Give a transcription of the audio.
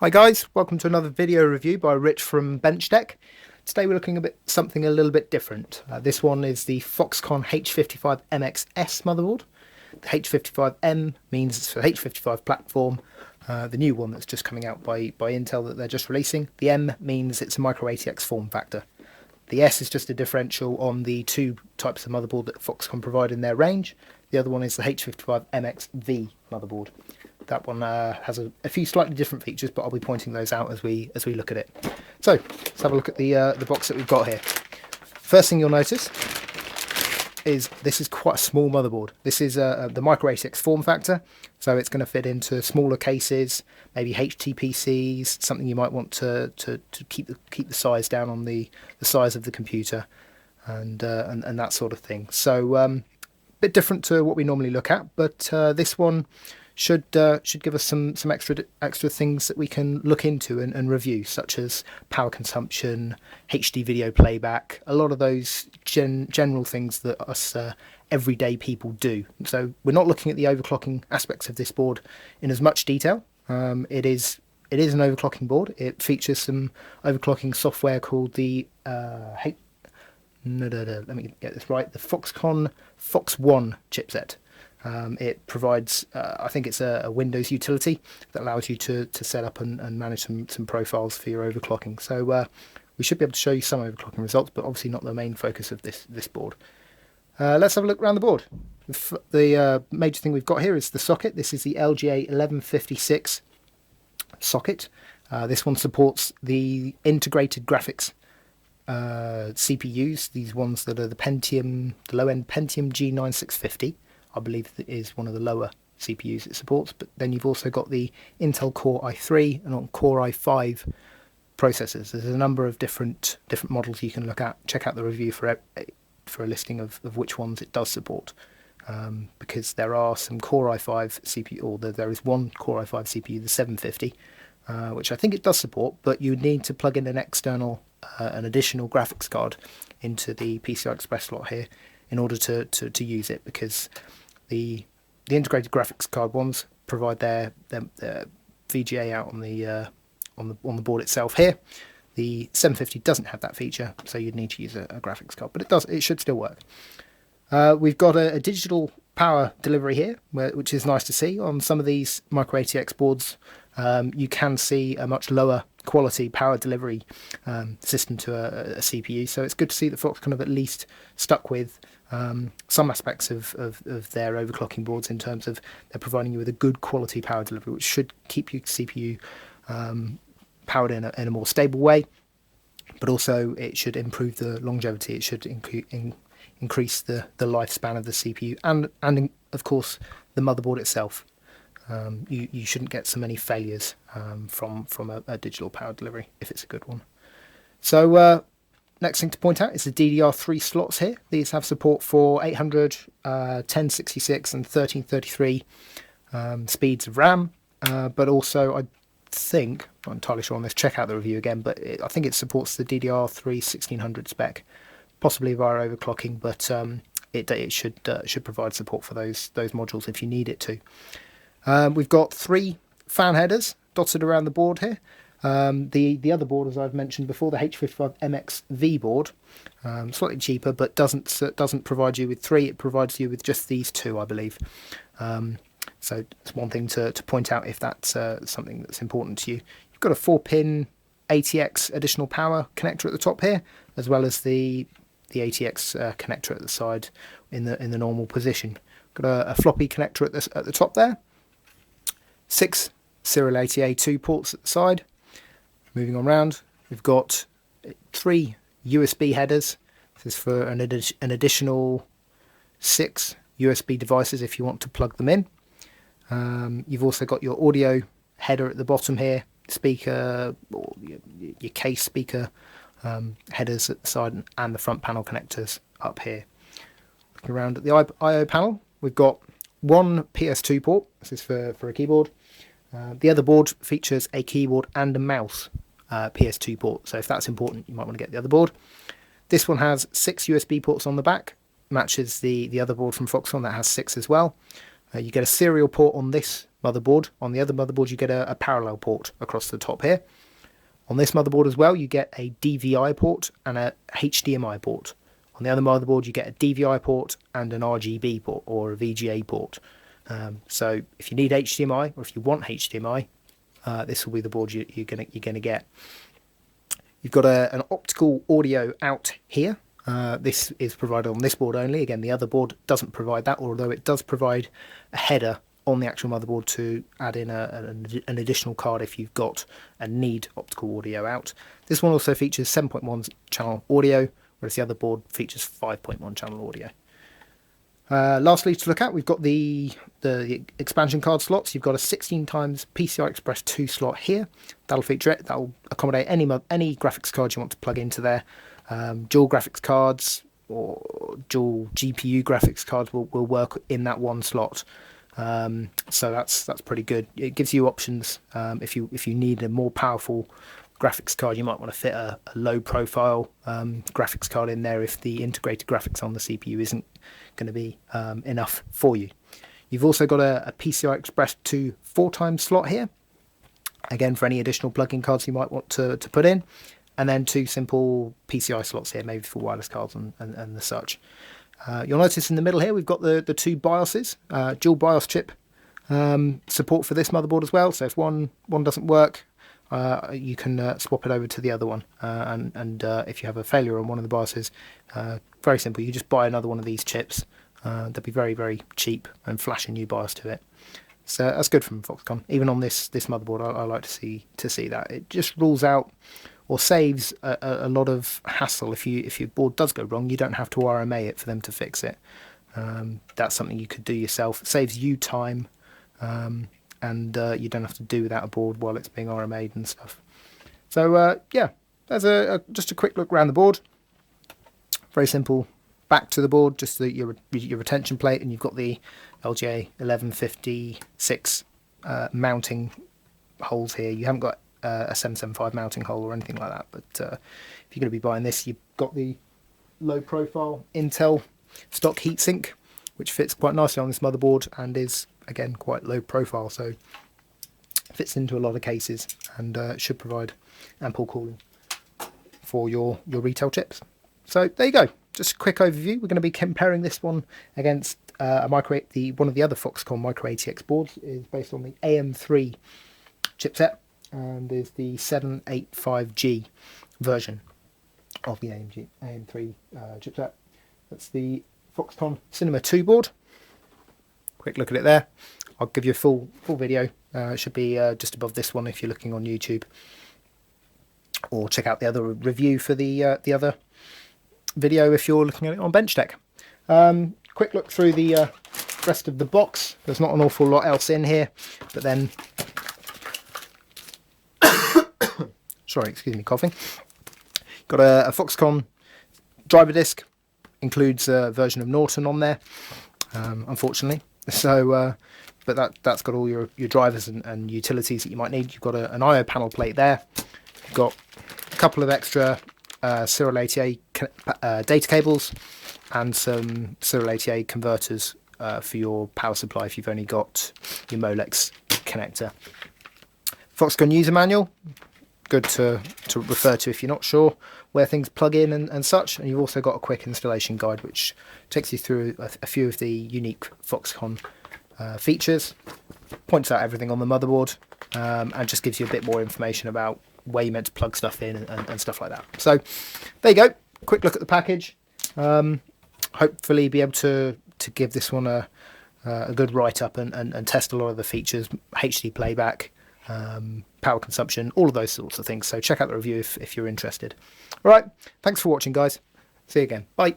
Hi guys, welcome to another video review by Rich from BenchTec. Today we're looking at something a little bit different. This one is the Foxconn H55MX-S motherboard. The H55M means it's for the H55 platform, the new one that's just coming out by Intel that they're just releasing. The M means it's a micro ATX form factor. The S is just a differential on the two types of motherboard that Foxconn provide in their range. The other one is the H55MX-V motherboard. That one has a few slightly different features, but I'll be pointing those out as we look at it. So let's have a look at the box that we've got here. First thing you'll notice is this is quite a small motherboard. This is the micro ATX form factor, so it's going to fit into smaller cases, maybe HTPCs, something you might want to keep the size down on the size of the computer, and that sort of thing. So a bit different to what we normally look at, but this one should give us some extra things that we can look into and review, such as power consumption, HD video playback, a lot of those general things that us everyday people do. So we're not looking at the overclocking aspects of this board in as much detail. It is an overclocking board. It features some overclocking software called the let me get this right, the Foxconn Fox1 chipset. It provides, I think it's a Windows utility that allows you to set up and manage some profiles for your overclocking. So we should be able to show you some overclocking results, but obviously not the main focus of this board. Let's have a look around the board. The major thing we've got here is the socket. This is the LGA 1156 socket. This one supports the integrated graphics CPUs, these ones that are the low-end Pentium G9650. I believe that is one of the lower CPUs it supports, but then you've also got the Intel Core i3 and Core i5 processors. There's a number of different models you can look at. Check out the review for a listing of which ones it does support, because there are some Core i5 CPU, or there is one Core i5 CPU, the 750, which I think it does support, but you need to plug in an additional graphics card into the PCI Express slot here in order to use it, because the integrated graphics card ones provide their VGA out on the board itself here. The 750 doesn't have that feature, so you'd need to use a graphics card, but it should still work. We've got a digital power delivery here, which is nice to see. On some of these micro ATX boards, you can see a much lower quality power delivery system to a CPU, so it's good to see that Foxconn have at least stuck with some aspects of their overclocking boards, in terms of they're providing you with a good quality power delivery, which should keep your CPU powered in a more stable way, but also it should improve the longevity. It should increase the lifespan of the CPU and of course the motherboard itself. You shouldn't get so many failures from a digital power delivery if it's a good one. So next thing to point out is the DDR3 slots here. These have support for 800, 1066 and 1333 speeds of RAM, but also I think, I'm not entirely sure on this, check out the review again, but I think it supports the DDR3 1600 spec, possibly via overclocking, but it should provide support for those modules if you need it to. We've got 3 fan headers dotted around the board here. The other board, as I've mentioned before, the H55MX-V board, slightly cheaper, but doesn't provide you with 3. It provides you with just these 2, I believe. So it's one thing to point out if that's something that's important to you. You've got a 4-pin ATX additional power connector at the top here, as well as the ATX connector at the side in the normal position. Got a floppy connector at the top there. 6 serial ATA2 ports at the side. Moving on round, we've got 3 USB headers. This is for an additional 6 USB devices if you want to plug them in. You've also got your audio header at the bottom here, speaker, or your case speaker headers at the side, and the front panel connectors up here. Looking around at the I/O panel, we've got 1 PS2 port. This is for a keyboard. The other board features a keyboard and a mouse PS2 port, so if that's important, you might want to get the other board. This one has 6 USB ports on the back, matches the other board from Foxconn that has 6 as well. You get a serial port on this motherboard. On the other motherboard you get a parallel port across the top here. On this motherboard as well you get a DVI port and a HDMI port. On the other motherboard you get a DVI port and an RGB port or a VGA port. So if you need HDMI or if you want HDMI, this will be the board you're gonna get. You've got an optical audio out here. This is provided on this board only. Again, the other board doesn't provide that, although it does provide a header on the actual motherboard to add in an additional card if you've got and need optical audio out. This one also features 7.1 channel audio, whereas the other board features 5.1 channel audio. Lastly, to look at, we've got the expansion card slots. You've got a 16 times PCI Express 2 slot here. That'll feature it. That'll accommodate any graphics cards you want to plug into there. Dual graphics cards or dual GPU graphics cards will work in that one slot. So that's pretty good. It gives you options. If you need a more powerful graphics card, you might want to fit a low profile graphics card in there if the integrated graphics on the CPU isn't going to be enough for you. You've also got a PCI Express 2 4 times slot here, again for any additional plug-in cards you might want to put in, and then 2 simple PCI slots here, maybe for wireless cards and the such. You'll notice in the middle here we've got the 2 BIOSes, dual BIOS chip support for this motherboard as well, so if one doesn't work, you can swap it over to the other one, and if you have a failure on one of the BIOSes, very simple, you just buy another one of these chips. They'll be very, very cheap, and flash a new BIOS to it. So that's good from Foxconn. Even on this motherboard, I like to see that. It just rules out or saves a lot of hassle. If your board does go wrong, you don't have to RMA it for them to fix it. That's something you could do yourself. It saves you time, and you don't have to do without a board while it's being RMA'd and stuff. So yeah, there's just a quick look around the board. Very simple. Back to the board, just your retention plate, and you've got the LGA 1156 mounting holes here. You haven't got a 775 mounting hole or anything like that, but if you're going to be buying this, you've got the low profile Intel stock heatsink, which fits quite nicely on this motherboard and is again quite low profile, so fits into a lot of cases and should provide ample cooling for your retail chips. So there you go, just a quick overview. We're going to be comparing this one against one of the other Foxconn Micro ATX boards. Is based on the AM3 chipset and is the 785G version of the AM3 chipset. That's the Foxconn Cinema 2 board. Quick look at it there. I'll give you a full video. It should be just above this one if you're looking on YouTube, or check out the other review for the other video if you're looking at it on BenchTec. Quick look through the rest of the box. There's not an awful lot else in here, but then sorry, excuse me, coughing. Got a Foxconn driver disc, includes a version of Norton on there, unfortunately. So, but that's got all your drivers and utilities that you might need. You've got an I/O panel plate there. You've got a couple of extra Serial 80A data cables and some Serial 80A converters for your power supply if you've only got your Molex connector. Foxconn user manual, good to refer to if you're not sure where things plug in and such. And you've also got a quick installation guide which takes you through a few of the unique Foxconn features, points out everything on the motherboard, and just gives you a bit more information about where you're meant to plug stuff in and stuff like that. So there you go, quick look at the package. Hopefully be able to give this one a good write-up and test a lot of the features, HD playback, power consumption, all of those sorts of things. So check out the review if you're interested. All right, thanks for watching, guys. See you again. Bye.